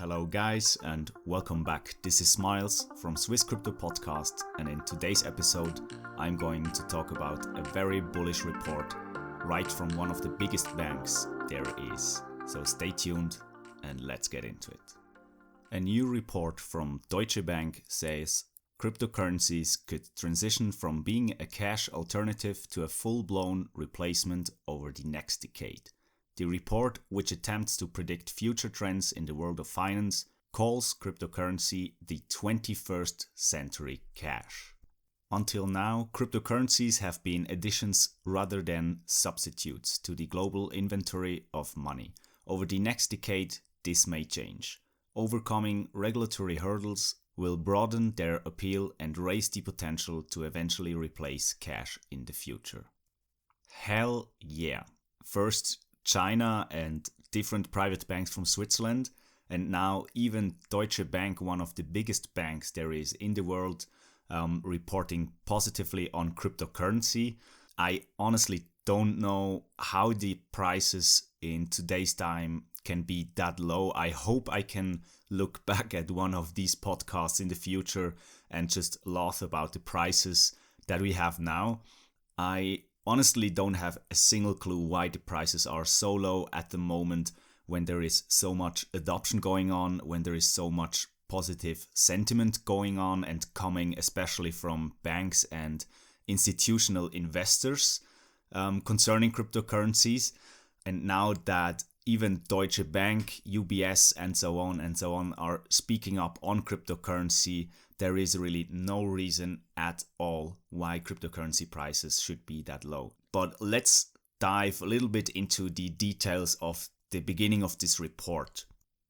Hello guys and welcome back. This is Miles from Swiss Crypto Podcast, and in today's episode I'm going to talk about a very bullish report right from one of the biggest banks there is. So stay tuned and let's get into it. A new report from Deutsche Bank says cryptocurrencies could transition from being a cash alternative to a full-blown replacement over the next decade. The report, which attempts to predict future trends in the world of finance, calls cryptocurrency the 21st century cash. Until now, cryptocurrencies have been additions rather than substitutes to the global inventory of money. Over the next decade, this may change. Overcoming regulatory hurdles will broaden their appeal and raise the potential to eventually replace cash in the future. Hell yeah! First, China and different private banks from Switzerland, and now even Deutsche Bank, one of the biggest banks there is in the world, reporting positively on cryptocurrency. I honestly don't know how the prices in today's time can be that low. I hope I can look back at one of these podcasts in the future and just laugh about the prices that we have now. I honestly don't have a single clue why the prices are so low at the moment when there is so much adoption going on, when there is so much positive sentiment going on and coming especially from banks and institutional investors concerning cryptocurrencies. And now that even Deutsche Bank, UBS and so on are speaking up on cryptocurrency, there is really no reason at all why cryptocurrency prices should be that low. But let's dive a little bit into the details of the beginning of this report.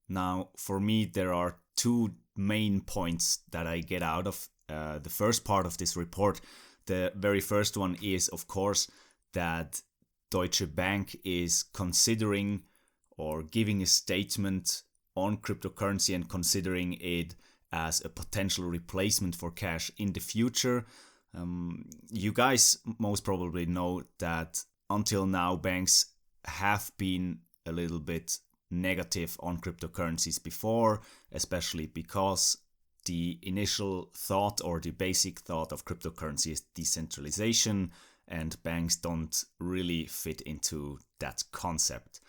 Now, for me, there are two main points that I get out of the first part of this report. The very first one is, of course, that Deutsche Bank is considering or giving a statement on cryptocurrency and considering it as a potential replacement for cash in the future. You guys most probably know that until now banks have been a little bit negative on cryptocurrencies before, especially because the initial thought or the basic thought of cryptocurrency is decentralization, and banks don't really fit into that concept.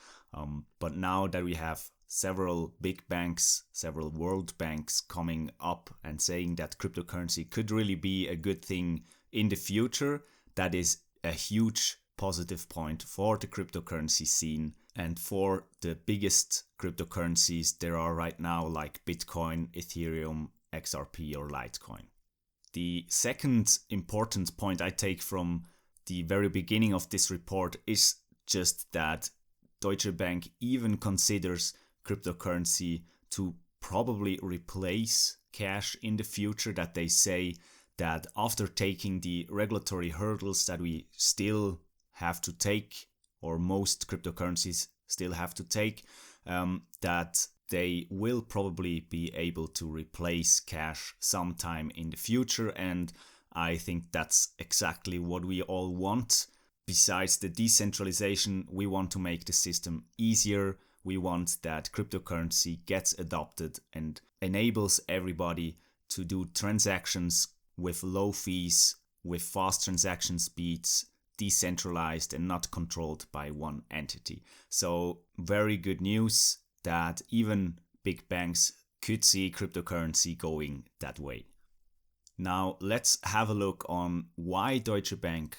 But now that we have several big banks, several world banks coming up and saying that cryptocurrency could really be a good thing in the future, that is a huge positive point for the cryptocurrency scene and for the biggest cryptocurrencies there are right now, like Bitcoin, Ethereum, XRP or Litecoin. The second important point I take from the very beginning of this report is just that Deutsche Bank even considers cryptocurrency to probably replace cash in the future, that they say that after taking the regulatory hurdles that we still have to take, or most cryptocurrencies still have to take, that they will probably be able to replace cash sometime in the future. And I think that's exactly what we all want. Besides the decentralization, we want to make the system easier. We want that cryptocurrency gets adopted and enables everybody to do transactions with low fees, with fast transaction speeds, decentralized and not controlled by one entity. So very good news that even big banks could see cryptocurrency going that way. Now let's have a look on why Deutsche Bank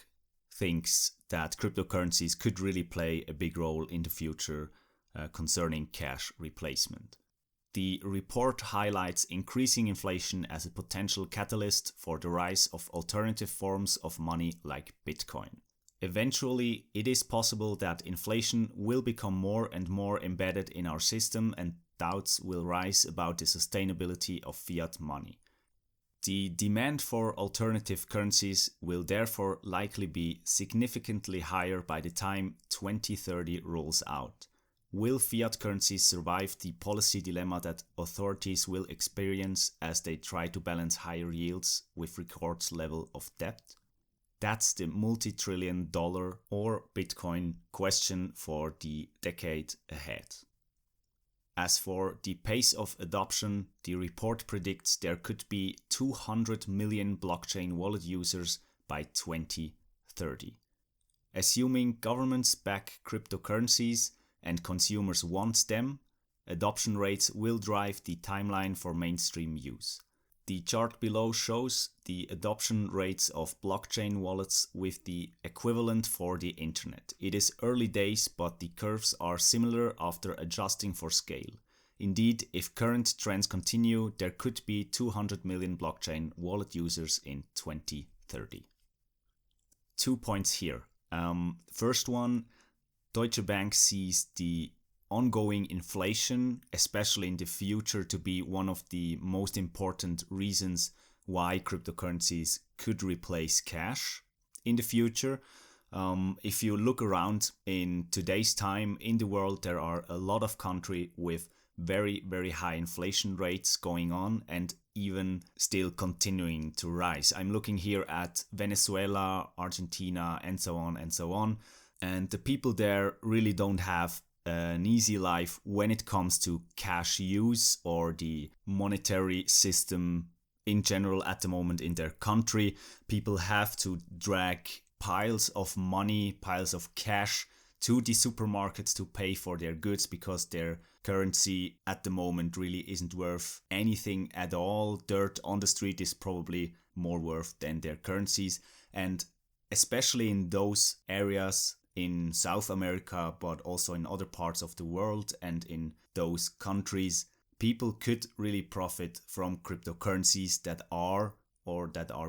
thinks that cryptocurrencies could really play a big role in the future concerning cash replacement. The report highlights increasing inflation as a potential catalyst for the rise of alternative forms of money like Bitcoin. Eventually, it is possible that inflation will become more and more embedded in our system and doubts will rise about the sustainability of fiat money. The demand for alternative currencies will therefore likely be significantly higher by the time 2030 rolls out. Will fiat currencies survive the policy dilemma that authorities will experience as they try to balance higher yields with record level of debt? That's the multi-trillion-dollar or Bitcoin question for the decade ahead. As for the pace of adoption, the report predicts there could be 200 million blockchain wallet users by 2030. Assuming governments back cryptocurrencies and consumers want them, adoption rates will drive the timeline for mainstream use. The chart below shows the adoption rates of blockchain wallets with the equivalent for the internet. It is early days, but the curves are similar after adjusting for scale. Indeed, if current trends continue, there could be 200 million blockchain wallet users in 2030. 2 points here. First one, Deutsche Bank sees the ongoing inflation, especially in the future, to be one of the most important reasons why cryptocurrencies could replace cash in the future. If you look around in today's time in the world, there are a lot of countries with very, very high inflation rates going on and even still continuing to rise. I'm looking here at Venezuela, Argentina, and so on and so on. And the people there really don't have an easy life when it comes to cash use or the monetary system in general at the moment in their country. People have to drag piles of money, piles of cash to the supermarkets to pay for their goods because their currency at the moment really isn't worth anything at all. Dirt on the street is probably more worth than their currencies. And especially in those areas in South America, but also in other parts of the world and in those countries, people could really profit from cryptocurrencies that are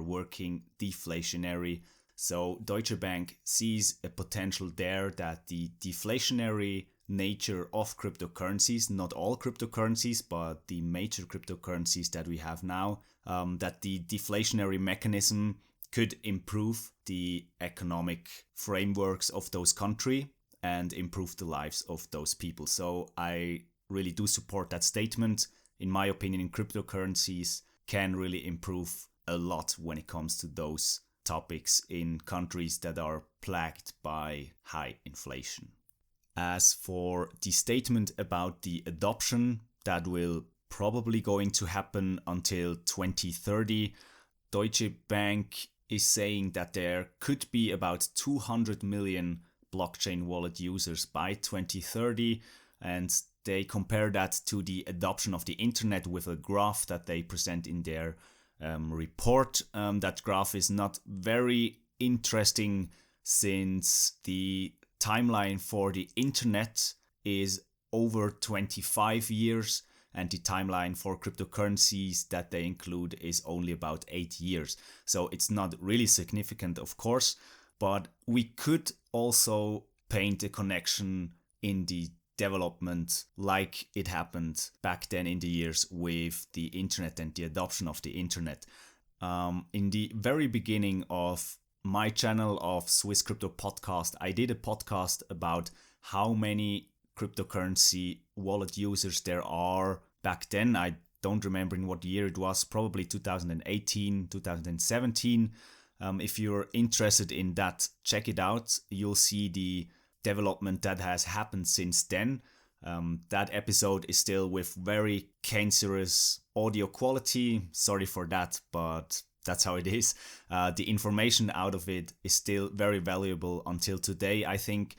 working deflationary. So Deutsche Bank sees a potential there that the deflationary nature of cryptocurrencies, not all cryptocurrencies, but the major cryptocurrencies that we have now, that the deflationary mechanism could improve the economic frameworks of those countries and improve the lives of those people. So I really do support that statement. In my opinion, cryptocurrencies can really improve a lot when it comes to those topics in countries that are plagued by high inflation. As for the statement about the adoption that will probably going to happen until 2030, Deutsche Bank is saying that there could be about 200 million blockchain wallet users by 2030, and they compare that to the adoption of the internet with a graph that they present in their report. That graph is not very interesting since the timeline for the internet is over 25 years and the timeline for cryptocurrencies that they include is only about 8 years. So it's not really significant, of course, but we could also paint a connection in the development like it happened back then in the years with the internet and the adoption of the internet. In the very beginning of my channel of Swiss Crypto Podcast, I did a podcast about how many cryptocurrency wallet users there are back then. I don't remember in what year it was, probably 2018, 2017. If you're interested in that, check it out. You'll see the development that has happened since then. That episode is still with very cancerous audio quality. Sorry for that, but that's how it is. The information out of it is still very valuable until today, I think,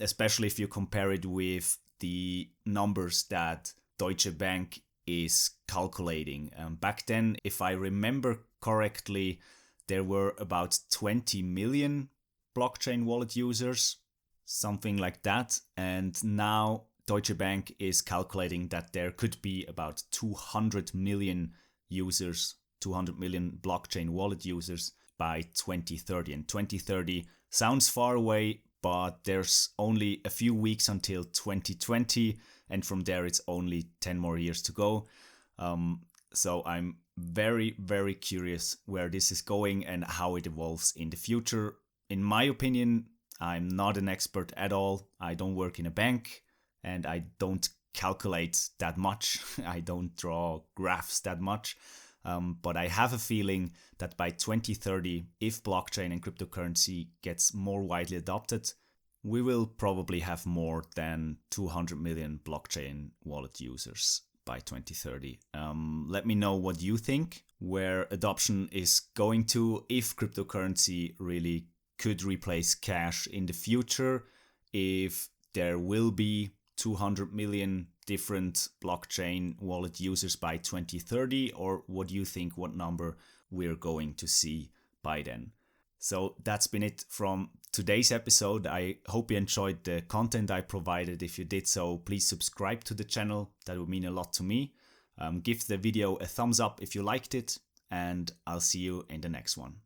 especially if you compare it with the numbers that Deutsche Bank is calculating. Back then, if I remember correctly, there were about 20 million blockchain wallet users, something like that. And now Deutsche Bank is calculating that there could be about 200 million users, 200 million blockchain wallet users by 2030. And 2030 sounds far away, but there's only a few weeks until 2020. And from there, it's only 10 more years to go. So I'm very, very curious where this is going and how it evolves in the future. In my opinion, I'm not an expert at all. I don't work in a bank and I don't calculate that much. I don't draw graphs that much. But I have a feeling that by 2030, if blockchain and cryptocurrency gets more widely adopted, we will probably have more than 200 million blockchain wallet users by 2030. Let me know what you think, where adoption is going to, if cryptocurrency really could replace cash in the future, if there will be 200 million different blockchain wallet users by 2030, or what do you think, what number we're going to see by then. So that's been it from today's episode. I hope you enjoyed the content I provided. If you did so, please subscribe to the channel. That would mean a lot to me. Give the video a thumbs up if you liked it, and I'll see you in the next one.